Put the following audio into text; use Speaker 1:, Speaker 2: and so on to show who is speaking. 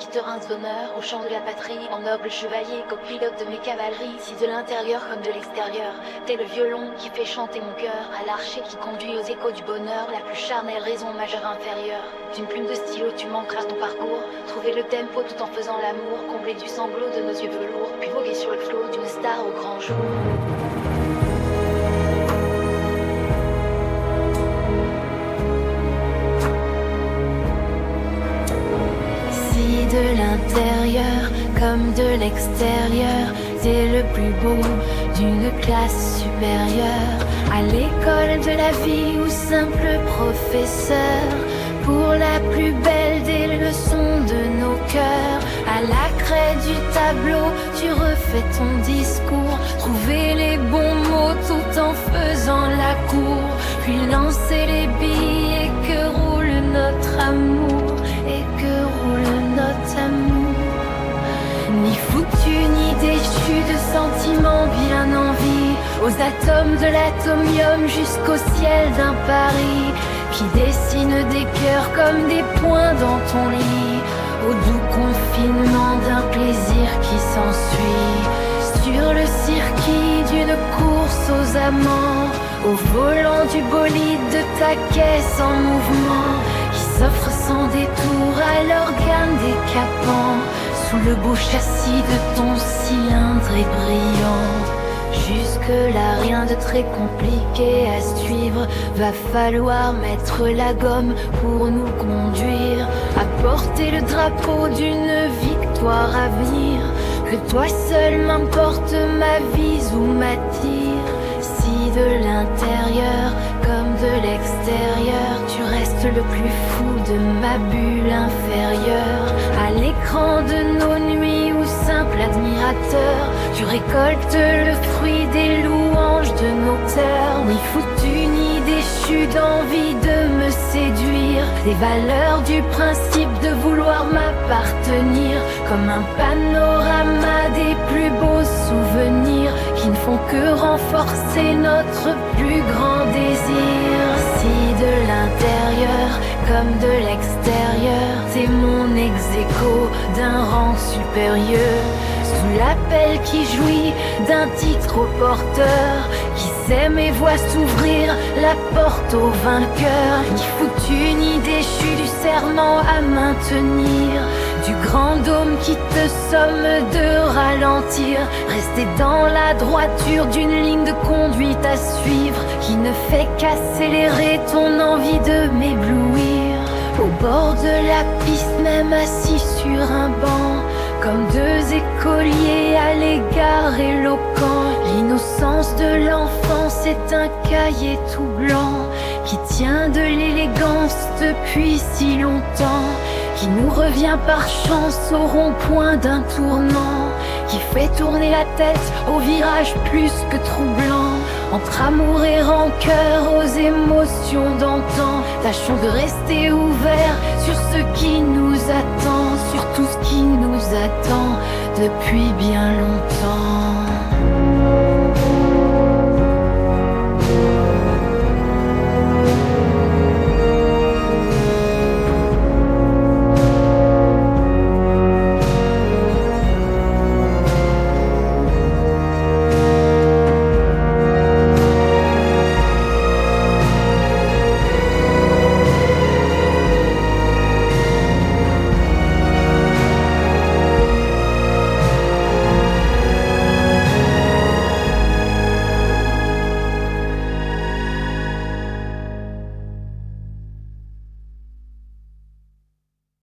Speaker 1: te rince d'honneur, au chant de la patrie, en noble chevalier, copilote de mes cavaleries. Si de l'intérieur comme de l'extérieur, t'es le violon qui fait chanter mon cœur, à l'archer qui conduit aux échos du bonheur, la plus charnelle raison majeure inférieure. D'une plume de stylo tu manqueras ton parcours, trouver le tempo tout en faisant l'amour, combler du sanglot de nos yeux velours, puis voguer sur le flot d'une star au grand jour. De l'intérieur comme de l'extérieur, t'es le plus beau d'une classe supérieure. À l'école de la vie ou simple professeur, pour la plus belle des leçons de nos cœurs. À la craie du tableau, tu refais ton discours, trouver les bons mots tout en faisant la cour, puis lancer les billes et que roule notre amour, et que roule notre amour. Ni foutu ni déchu de sentiments bien en vie, aux atomes de l'atomium jusqu'au ciel d'un Paris qui dessine des cœurs comme des points dans ton lit, au doux confinement d'un plaisir qui s'ensuit, sur le circuit d'une course aux amants, au volant du bolide de ta caisse en mouvement, qui s'offre sans détour à l'organe décapant, sous le beau châssis de ton cylindre et brillant. Jusque-là, rien de très compliqué à suivre. Va falloir mettre la gomme pour nous conduire, à porter le drapeau d'une victoire à venir. Que toi seul m'importe ma vise ou m'attire. Si de l'intérieur comme de l'extérieur, tu restes le plus fou de ma bulle inférieure. À l'écran de nos nuits ou simple admirateur, tu récoltes le fruit des louanges de nos terres. Ni foutu ni déchu d'envie de me séduire, des valeurs du principe de vouloir m'appartenir, comme un panorama des plus beaux souvenirs qui ne font que renforcer notre plus grand désir. Si de l'intérieur comme de l'extérieur, c'est mon ex-aequo d'un rang supérieur, sous l'appel qui jouit d'un titre au porteur, qui sème et voit s'ouvrir la porte au vainqueur. Ni foutu ni déchu du serment à maintenir, du grand dôme qui te somme de ralentir, rester dans la droiture d'une ligne de conduite à suivre, qui ne fait qu'accélérer ton envie de m'éblouir. Au bord de la piste, même assis sur un banc, comme deux écoliers à l'égard éloquent. L'innocence de l'enfance est un cahier tout blanc, qui tient de l'élégance depuis si longtemps, qui nous revient par chance au rond-point d'un tournant, qui fait tourner la tête au virage plus que troublant, entre amour et rancœur aux émotions d'antan. Tâchons de rester ouverts sur ce qui nous attend, sur tout ce qui nous attend depuis bien longtemps.